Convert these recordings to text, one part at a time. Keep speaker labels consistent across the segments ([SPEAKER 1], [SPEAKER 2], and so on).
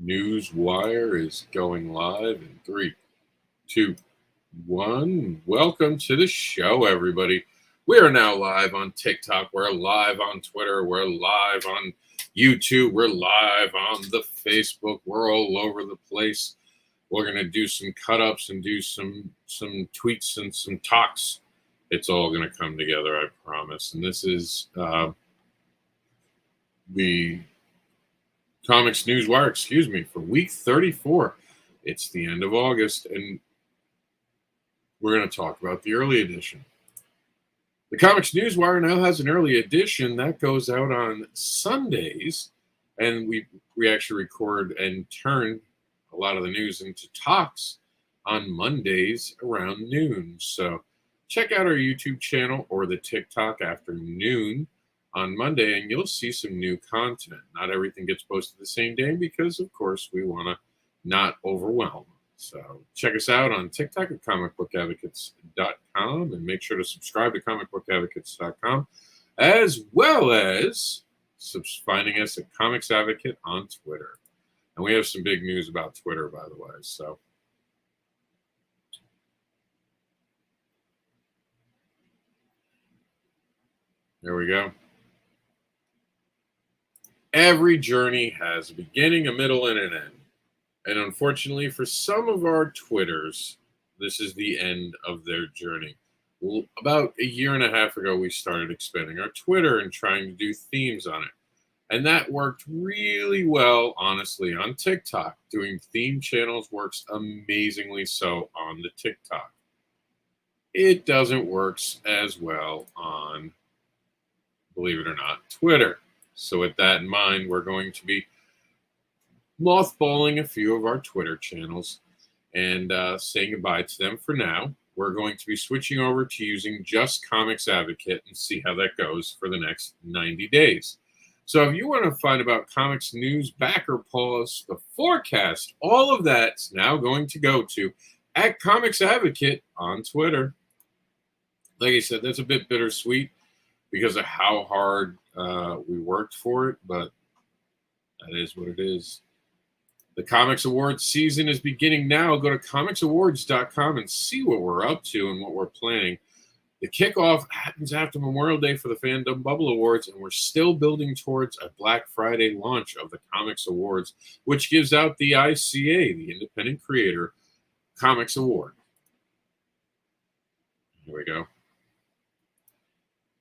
[SPEAKER 1] News Wire is going live in 3, 2, 1. Welcome to the show, everybody. We are now live on TikTok. We're live on Twitter. We're live on YouTube. We're live on the Facebook. We're all over the place. We're going to do some cut-ups and do some tweets and some talks. It's all going to come together, I promise. And this is the COMiX Newswire, for week 34. It's the end of August, and we're going to talk about the early edition. The COMiX Newswire now has an early edition that goes out on Sundays, and we actually record and turn a lot of the news into talks on Mondays around noon. So check out our YouTube channel or the TikTok after noon on Monday, and you'll see some new content. Not everything gets posted the same day because, of course, we want to not overwhelm. So check us out on TikTok at comicbookadvocates.com, and make sure to subscribe to comicbookadvocates.com, as well as finding us at COMiX Advocate on Twitter. And we have some big news about Twitter, by the way. So there we go. Every journey has a beginning, a middle, and an end. And unfortunately, for some of our Twitters, this is the end of their journey. Well, about a year and a half ago, we started expanding our Twitter and trying to do themes on it. And that worked really well, honestly, on TikTok. Doing theme channels works amazingly so on the TikTok. It doesn't work as well on, believe it or not, Twitter. So with that in mind, we're going to be mothballing a few of our Twitter channels and saying goodbye to them for now. We're going to be switching over to using just COMiX Advocate and see how that goes for the next 90 days. So if you want to find about comics news, BACKERPAUSE, the forecast, all of that's now going to go to at COMiX Advocate on Twitter. Like I said, that's a bit bittersweet because of how hard we worked for it, but that is what it is. The COMiX Awards season is beginning now. Go to comicsawards.com and see what we're up to and what we're planning. The kickoff happens after Memorial Day for the Fandom Bubble Awards, and we're still building towards a Black Friday launch of the COMiX Awards, which gives out the ICA, the Independent Creator COMiX Award. Here we go.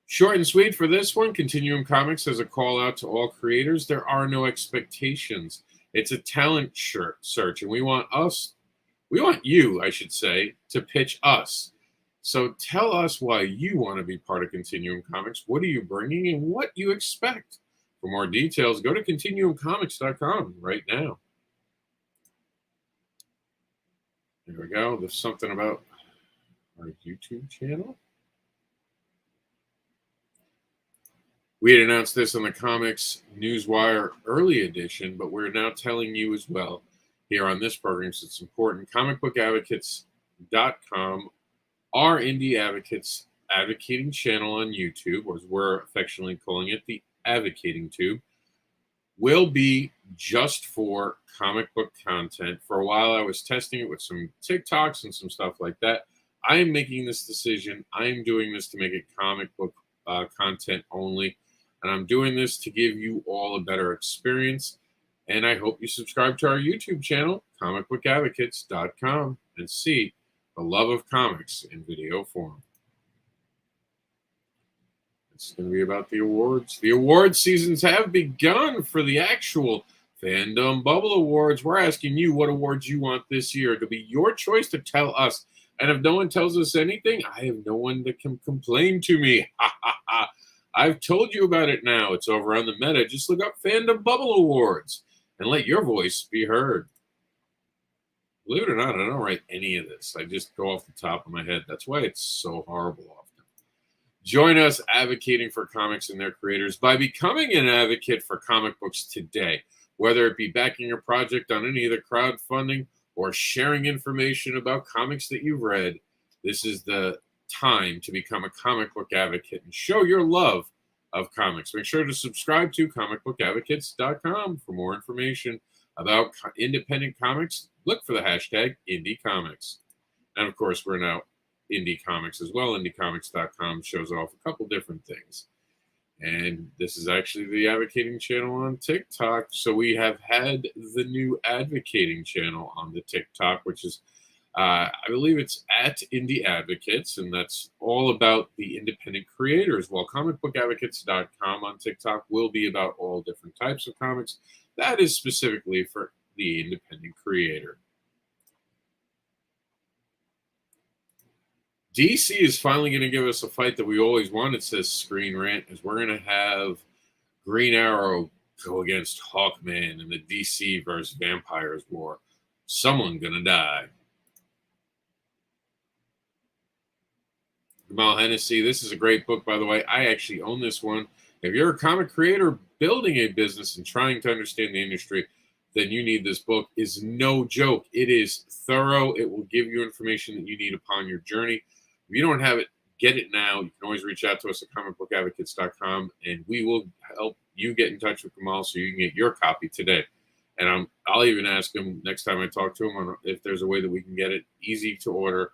[SPEAKER 1] Short and sweet for this one. Continuum Comics has a call out to all creators. There are no expectations. It's a talent search, and we want you, I should say, to pitch us. So tell us why you want to be part of Continuum Comics. What are you bringing and what you expect? For more details, go to continuumcomics.com right now. There we go. There's something about our YouTube channel. We had announced this on the COMiX Newswire early edition, but we're now telling you as well here on this program, so it's important. Comicbookadvocates.com, our Indie Advocates advocating channel on YouTube, or as we're affectionately calling it, the Advocating Tube, will be just for comic book content. For a while, I was testing it with some TikToks and some stuff like that. I am making this decision. I am doing this to make it comic book content only. And I'm doing this to give you all a better experience. And I hope you subscribe to our YouTube channel, comicbookadvocates.com, and see the love of comics in video form. It's going to be about the awards. The award seasons have begun for the actual Fandom Bubble Awards. We're asking you what awards you want this year. It'll be your choice to tell us. And if no one tells us anything, I have no one that can complain to me. Ha ha ha. I've told you about it now. It's over on the Meta. Just look up Fandom Bubble Awards and let your voice be heard. Believe it or not, I don't write any of this. I just go off the top of my head. That's why it's so horrible often. Join us advocating for comics and their creators by becoming an advocate for comic books today, whether it be backing a project on any of the crowdfunding or sharing information about comics that you've read. This is the time to become a comic book advocate and show your love of comics. Make sure to subscribe to comicbookadvocates.com for more information about independent comics, look for the hashtag #IndieComics. And of course, we're now Indie Comics as well. IndieComics.com shows off a couple different things. And this is actually the advocating channel on TikTok. So we have had the new advocating channel on the TikTok, which is, I believe it's at Indie Advocates, and that's all about the independent creators. While comicbookadvocates.com on TikTok will be about all different types of comics, that is specifically for the independent creator. DC is finally going to give us a fight that we always wanted, says Screen Rant, as we're going to have Green Arrow go against Hawkman in the DC versus Vampires War. Someone going to die. Gamal Hennessy, this is a great book, by the way. I actually own this one. If you're a comic creator building a business and trying to understand the industry, then you need this book. Is no joke. It is thorough. It will give you information that you need upon your journey. If you don't have it, get it now. You can always reach out to us at comicbookadvocates.com, and we will help you get in touch with Gamal so you can get your copy today. And I'll even ask him next time I talk to him if there's a way that we can get it easy to order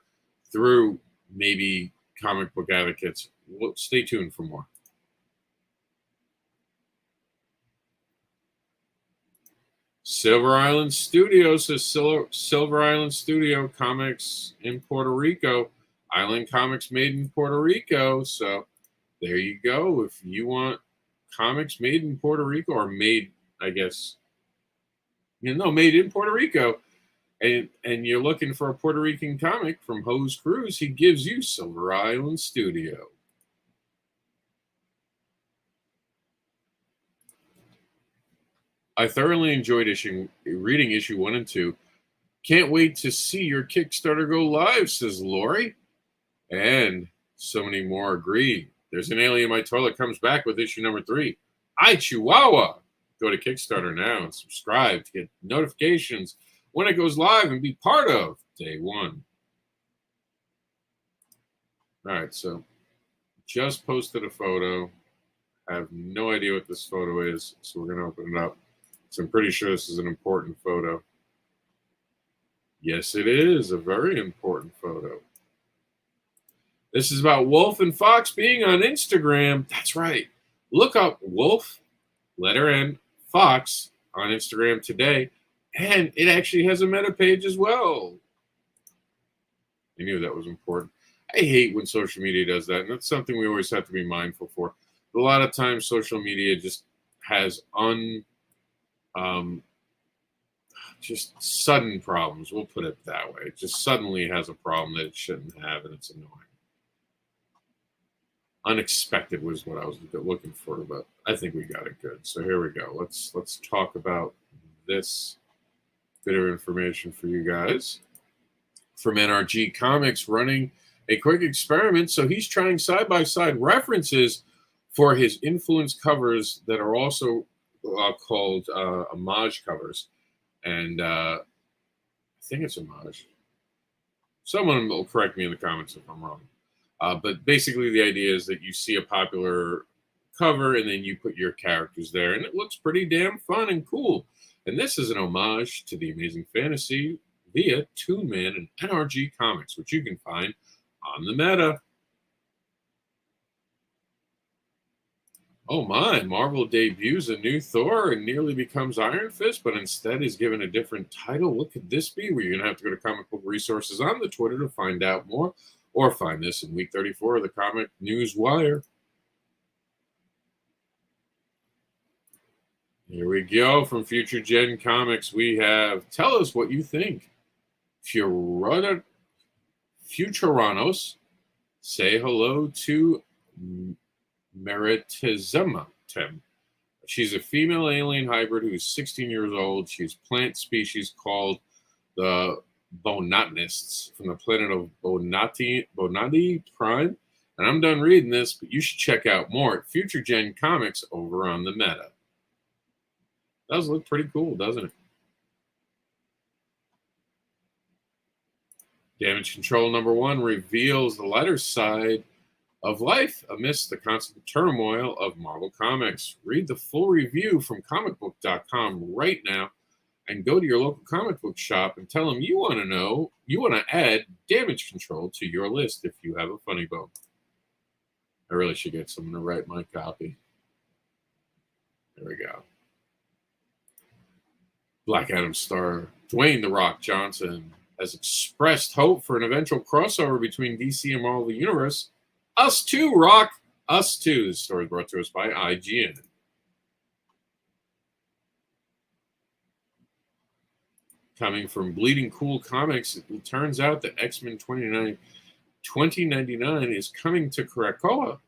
[SPEAKER 1] through maybe Comic Book Advocates. Stay tuned for more. Silver Island Studio says Silver Island Studio comics in Puerto Rico. Island comics made in Puerto Rico. So there you go. If you want comics made in Puerto Rico, or made, I guess, made in Puerto Rico, and you're looking for a Puerto Rican comic from Hose Cruz, he gives you Silver Island Studio. I thoroughly enjoyed reading issue 1 and 2. Can't wait to see your Kickstarter go live, says Lori. And so many more agree. There's an Alien in My Toilet comes back with issue number 3. I Chihuahua. Go to Kickstarter now and subscribe to get notifications when it goes live and be part of day 1. All right, so just posted a photo. I have no idea what this photo is, so we're going to open it up. So I'm pretty sure this is an important photo. Yes, it is a very important photo. This is about Wolf and Fox being on Instagram. That's right. Look up Wolf, letter N, Fox on Instagram today. And it actually has a meta page as well. I knew that was important. I hate when social media does that. And that's something we always have to be mindful for. A lot of times social media just has just sudden problems. We'll put it that way. It just suddenly has a problem that it shouldn't have, and it's annoying. Unexpected was what I was looking for, but I think we got it good. So here we go. Let's talk about this bit of information for you guys. From NRG Comics, running a quick experiment. So he's trying side-by-side references for his influence covers that are also called homage covers. And I think it's homage. Someone will correct me in the comments if I'm wrong. But basically the idea is that you see a popular cover and then you put your characters there, and it looks pretty damn fun and cool. And this is an homage to the Amazing Fantasy via Toon Man and NRG Comics, which you can find on the meta. Oh my, Marvel debuts a new Thor and nearly becomes Iron Fist, but instead is given a different title. What could this be? Well, you're going to have to go to Comic Book Resources on the Twitter to find out more, or find this in week 34 of the Comic News Wire. Here we go from Future Gen Comics. We have, tell us what you think. Futuranos, say hello to Meritizema. She's a female alien hybrid who's 16 years old. She's plant species called the Bonatnists from the planet of Bonati Prime. And I'm done reading this, but you should check out more at Future Gen Comics over on the meta. Does look pretty cool, doesn't it? Damage Control #1 reveals the lighter side of life amidst the constant turmoil of Marvel Comics. Read the full review from comicbook.com right now and go to your local comic book shop and tell them you want to add damage control to your list if you have a funny bone. I really should get someone to write my copy. There we go. Black Adam star Dwayne "The Rock" Johnson has expressed hope for an eventual crossover between DC and Marvel Universe. Us too, Rock. Us too. This story is brought to us by IGN. Coming from Bleeding Cool Comics, it turns out that X-Men 2099 is coming to Krakoa.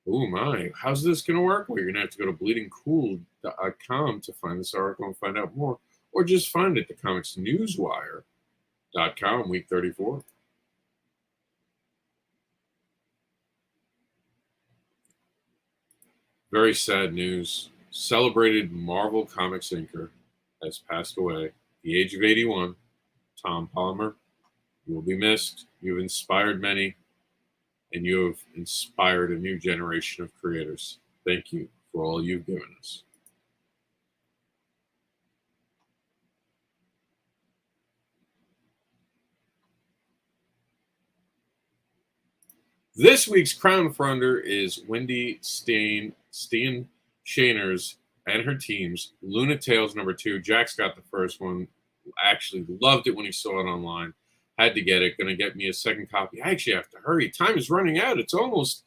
[SPEAKER 1] Oh my, how's this going to work? Well, you're going to have to go to bleedingcool.com to find this article and find out more, or just find it at the ComicsNewsWire.com, week 34. Very sad news. Celebrated Marvel Comics inker has passed away at the age of 81. Tom Palmer, you will be missed. You've inspired many, and you have inspired a new generation of creators. Thank you for all you've given us. This week's crowdfunder is Wendy Steen Shaner's and her team's Luna Tales #2. Jack's got the first one. Actually loved it when he saw it online. Had to get it. Going to get me a second copy. I actually have to hurry. Time is running out. It's almost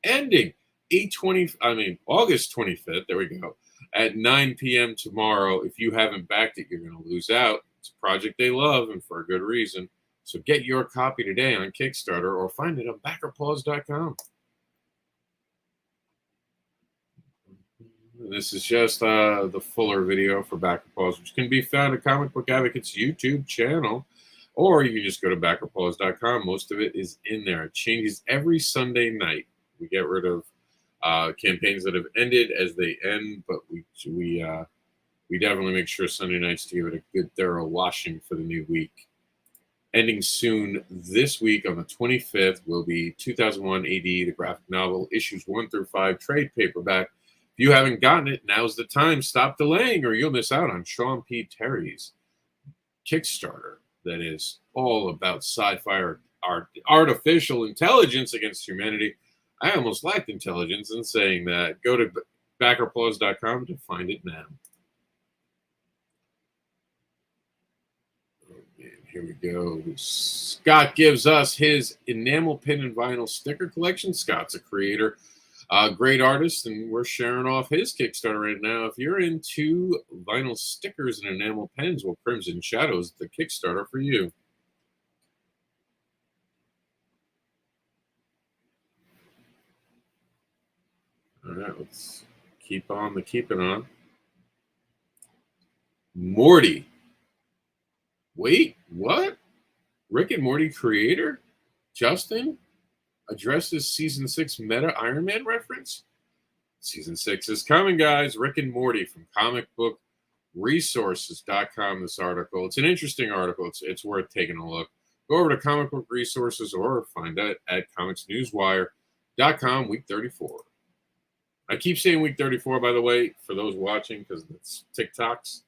[SPEAKER 1] ending. August 25th. There we go. At 9 p.m. tomorrow. If you haven't backed it, you're going to lose out. It's a project they love, and for a good reason. So get your copy today on Kickstarter or find it on BACKERPAUSE.com. This is just the fuller video for BACKERPAUSE, which can be found at Comic Book Advocate's YouTube channel, or you can just go to BACKERPAUSE.com. Most of it is in there. It changes every Sunday night. We get rid of campaigns that have ended as they end, but we definitely make sure Sunday nights to give it a good thorough washing for the new week. Ending soon this week on the 25th will be 2001 AD, the graphic novel, issues 1 through 5, trade paperback. If you haven't gotten it, now's the time. Stop delaying or you'll miss out on Sean P. Terry's Kickstarter that is all about sci-fi artificial intelligence against humanity. I almost lacked intelligence in saying that. Go to BACKERPAUSE.com to find it now. Here we go. Scott gives us his enamel pin and vinyl sticker collection. Scott's a creator, great artist, and we're sharing off his Kickstarter right now. If you're into vinyl stickers and enamel pens, well, Crimson Shadows, the Kickstarter for you. All right, let's keep on the keeping on. Morty. Wait, what? Rick and Morty creator Justin addresses season 6 meta Iron Man reference? Season 6 is coming, guys. Rick and Morty from comicbookresources.com. This article. It's an interesting article. It's worth taking a look. Go over to Comic Book Resources or find it at ComicsNewsWire.com, week 34. I keep saying week 34, by the way, for those watching, because it's TikToks.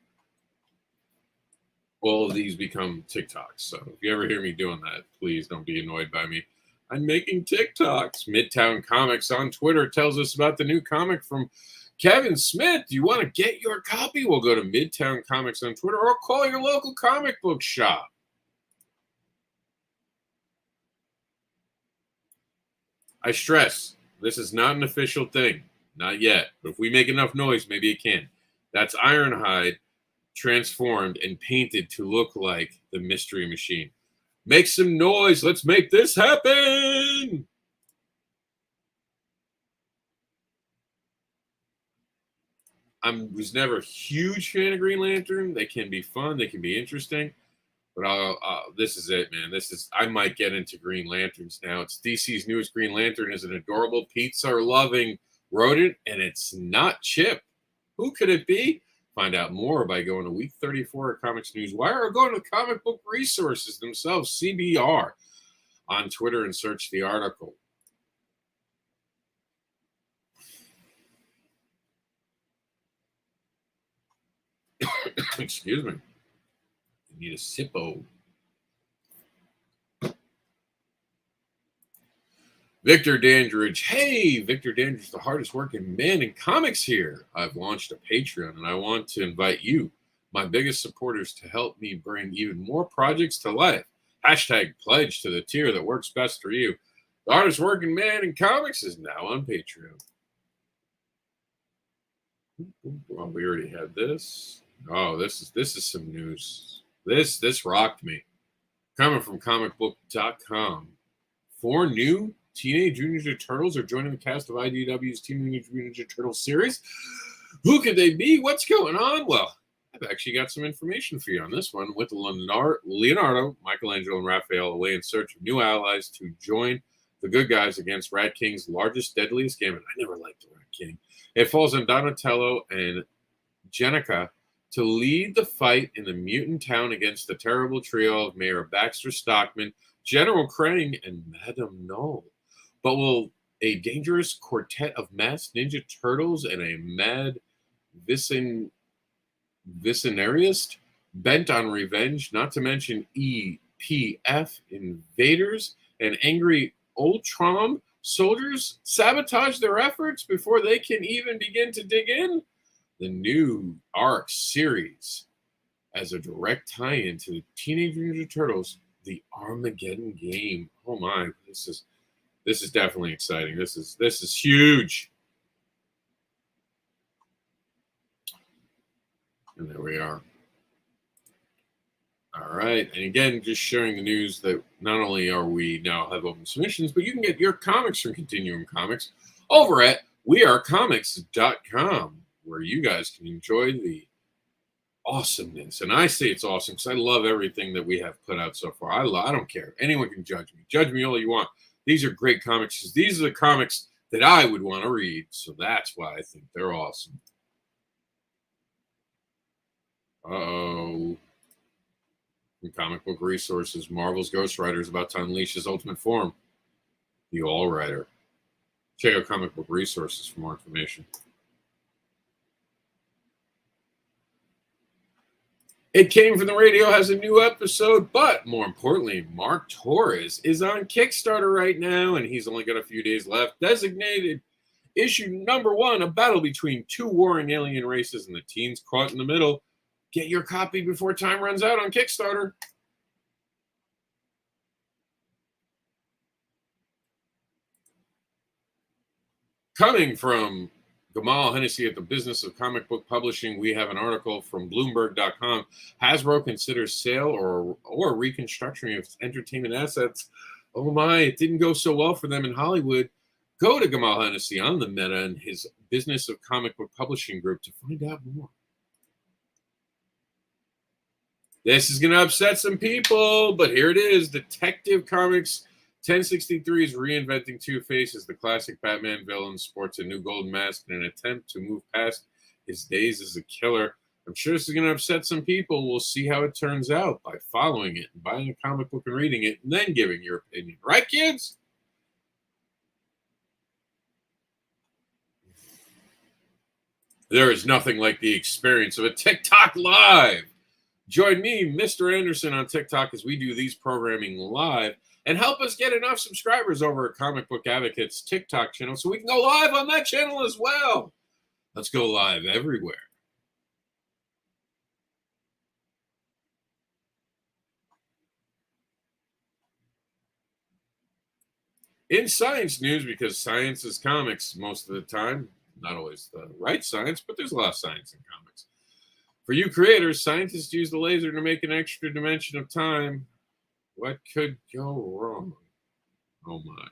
[SPEAKER 1] All of these become TikToks. So if you ever hear me doing that, please don't be annoyed by me. I'm making TikToks. Midtown Comics on Twitter tells us about the new comic from Kevin Smith. Do you want to get your copy? We'll go to Midtown Comics on Twitter or call your local comic book shop. I stress, this is not an official thing. Not yet. But if we make enough noise, maybe it can. That's Ironhide transformed and painted to look like the Mystery Machine. Make some noise. Let's make this happen. I was never a huge fan of Green Lantern. They can be fun. They can be interesting. But this is it, man. I might get into Green Lanterns now. It's DC's newest Green Lantern is an adorable pizza-loving rodent, and it's not Chip. Who could it be? Find out more by going to week 34 at Comics News Wire or going to Comic Book Resources themselves, CBR, on Twitter and search the article. Excuse me. I need a sippo. Victor Dandridge. Hey, Victor Dandridge, the hardest working man in comics here. I've launched a Patreon and I want to invite you, my biggest supporters, to help me bring even more projects to life. Hashtag pledge to the tier that works best for you. The hardest working man in comics is now on Patreon. Well, we already had this. Oh, this is some news. This rocked me. Coming from comicbook.com. 4 new Teenage Mutant Ninja Turtles are joining the cast of IDW's Teenage Mutant Ninja Turtles series. Who could they be? What's going on? Well, I've actually got some information for you on this one, with Leonardo, Michelangelo, and Raphael away in search of new allies to join the good guys against Rat King's largest, deadliest game. And I never liked the Rat King. It falls on Donatello and Jenica to lead the fight in the mutant town against the terrible trio of Mayor Baxter Stockman, General Krang, and Madame Null. But will a dangerous quartet of masked ninja turtles and a mad visionarist bent on revenge, not to mention EPF invaders and angry Ultron soldiers, sabotage their efforts before they can even begin to dig in? The new ARC series as a direct tie-in to the Teenage Mutant Ninja Turtles, the Armageddon game. Oh my, this is definitely exciting. This is huge. And there we are. All right. And again, just sharing the news that not only are we now have open submissions, but you can get your comics from Continuum Comics over at WeAreComics.com, where you guys can enjoy the awesomeness. And I say it's awesome because I love everything that we have put out so far. I don't care. Anyone can judge me. Judge me all you want. These are great comics. These are the comics that I would want to read. So that's why I think they're awesome. Uh-oh. From Comic Book Resources, Marvel's Ghost Rider is about to unleash his ultimate form, the All-Rider. Check out Comic Book Resources for more information. It Came From the Radio has a new episode, but more importantly, Mark Torres is on Kickstarter right now, and he's only got a few days left. Designated issue number 1, a battle between 2 warring alien races and the teens caught in the middle. Get your copy before time runs out on Kickstarter. Coming from Gamal Hennessy at the Business of Comic Book Publishing, we have an article from Bloomberg.com. Hasbro considers sale or reconstruction of its entertainment assets. Oh my, it didn't go so well for them in Hollywood. Go to Gamal Hennessy on the Meta and his Business of Comic Book Publishing group to find out more. This is going to upset some people, but here it is. Detective Comics 1063 is reinventing Two-Face as the classic Batman villain, sports a new golden mask in an attempt to move past his days as a killer. I'm sure this is going to upset some people. We'll see how it turns out by following it and buying a comic book and reading it and then giving your opinion. Right, kids? There is nothing like the experience of a TikTok Live. Join me, Mr. AnderSiN, on TikTok as we do these programming live, and help us get enough subscribers over at Comic Book Advocate's TikTok channel so we can go live on that channel as well. Let's go live everywhere. In science news, because science is comics most of the time, not always the right science, but there's a lot of science in comics. For you creators, scientists use the laser to make an extra dimension of time. What could go wrong? Oh my.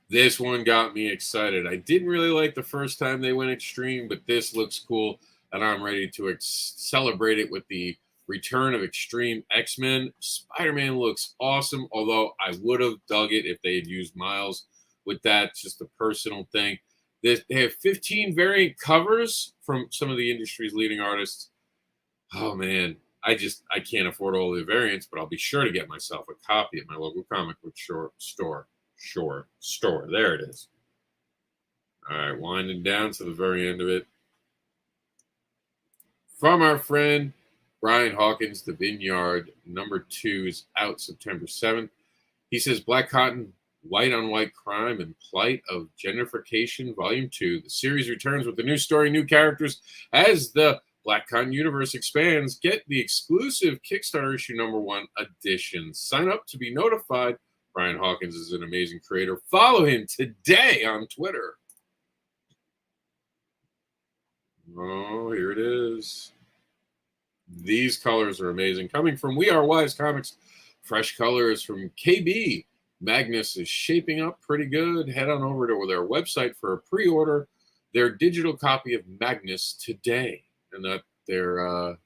[SPEAKER 1] This one got me excited. I didn't really like the first time they went extreme, but this looks cool, and I'm ready to celebrate it with the return of Extreme X-Men. Spider-Man looks awesome, although I would have dug it if they had used Miles with that. Just a personal thing. They have 15 variant covers from some of the industry's leading artists. Oh, man. I can't afford all the variants, but I'll be sure to get myself a copy at my local comic book store. There it is. All right, winding down to the very end of it. from our friend Brian Hawkins. The Vineyard #2 is out September 7th. He says Black Cotton, White on White Crime and Plight of Gentrification, Volume 2. The series returns with a new story, new characters. As the Black Cotton universe expands, get the exclusive Kickstarter issue #1 edition. Sign up to be notified. Brian Hawkins is an amazing creator. Follow him today on Twitter. Oh, here it is. These colors are amazing. Coming from WiRE COMiX, fresh colors from KB. Magnus is shaping up pretty good. Head on over to their website for a pre-order their digital copy of Magnus today. And that their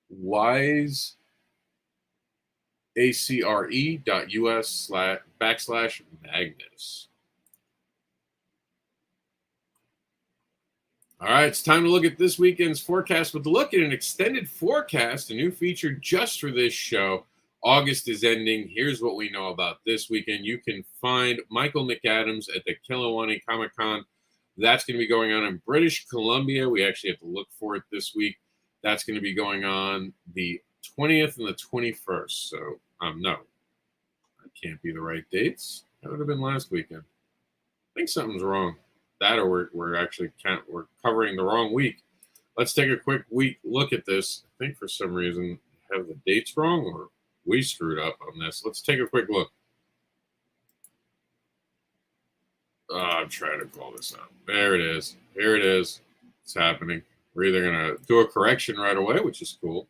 [SPEAKER 1] wiseacre.us/Magnus. All right, it's time to look at this weekend's forecast with a look at an extended forecast, a new feature just for this show. August is ending. Here's what we know about this weekend. You can find Michael McAdams at the Kelowna Comic-Con. That's going to be going on in British Columbia. We actually have to look for it this week. That's going to be going on the 20th and the 21st. So, no, that can't be the right dates. That would have been last weekend. I think something's wrong. That or we're covering the wrong week. Let's take a quick look at this. I think for some reason I have the dates wrong or we screwed up on this. Let's take a quick look. I'm trying to call this out. There it is. Here it is. It's happening. We're either going to do a correction right away, which is cool.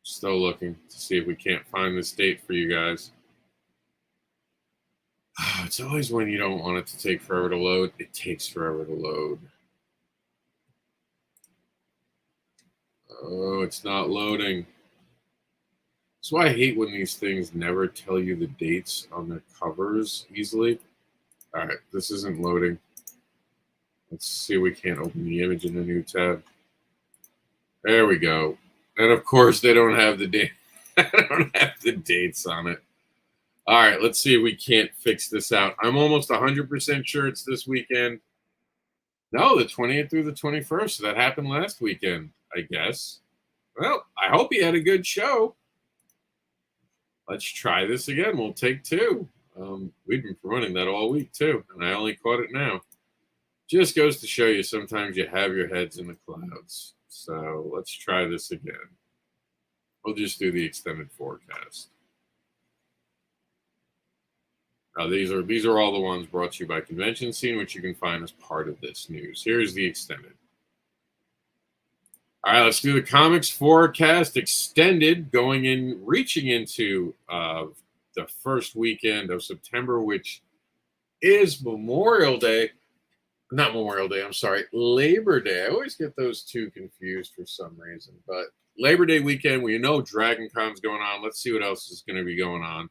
[SPEAKER 1] Still looking to see if we can't find this date for you guys. It's always when you don't want it to take forever to load. It takes forever to load. Oh, it's not loading. That's why I hate when these things never tell you the dates on their covers easily. All right, this isn't loading. Let's see if we can't open the image in a new tab. There we go. And of course, they don't have the date. I don't have the dates on it. All right, let's see if we can't fix this out. I'm almost 100% sure it's this weekend. No, the 20th through the 21st. So that happened last weekend, I guess. Well, I hope you had a good show. Let's try this again. We'll take two. We've been promoting that all week, too, and I only caught it now. Just goes to show you sometimes you have your heads in the clouds. So let's try this again. We'll just do the extended forecast. These are all the ones brought to you by Convention Scene, which you can find as part of this news. Here's the extended. All right, let's do the COMiX Forecast Extended, reaching into the first weekend of September, which is Memorial Day. Not Memorial Day, I'm sorry, Labor Day. I always get those two confused for some reason. But Labor Day weekend, we know Dragon Con's going on. Let's see what else is going to be going on.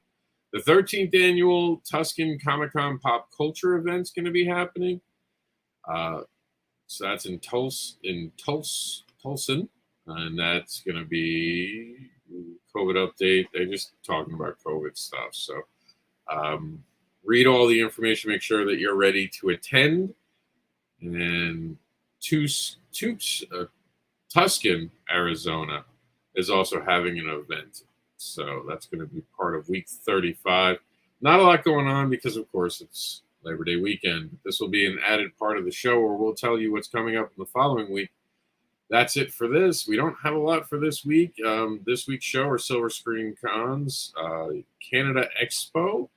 [SPEAKER 1] The 13th annual Tuscan Comic-Con pop culture event's going to be happening. So that's in Tulsa, and that's going to be COVID update. They're just talking about COVID stuff. So read all the information, make sure that you're ready to attend. And then Tuscan, Arizona is also having an event. So that's going to be part of week 35. Not a lot going on because, of course, it's Labor Day weekend. This will be an added part of the show where we'll tell you what's coming up in the following week. That's it for this. We don't have a lot for this week. This week's show are Silver Screen Cons, Canada Expo,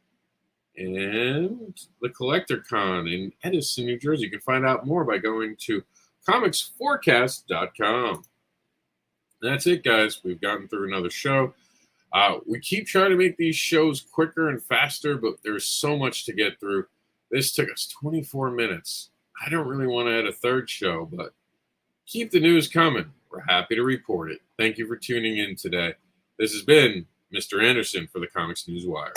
[SPEAKER 1] and the Collector Con in Edison, New Jersey. You can find out more by going to COMIXforecast.com. That's it, guys. We've gotten through another show. We keep trying to make these shows quicker and faster, but there's so much to get through. This took us 24 minutes. I don't really want to add a third show, but keep the news coming. We're happy to report it. Thank you for tuning in today. This has been Mr. AnderSiN for the Comics News Wire.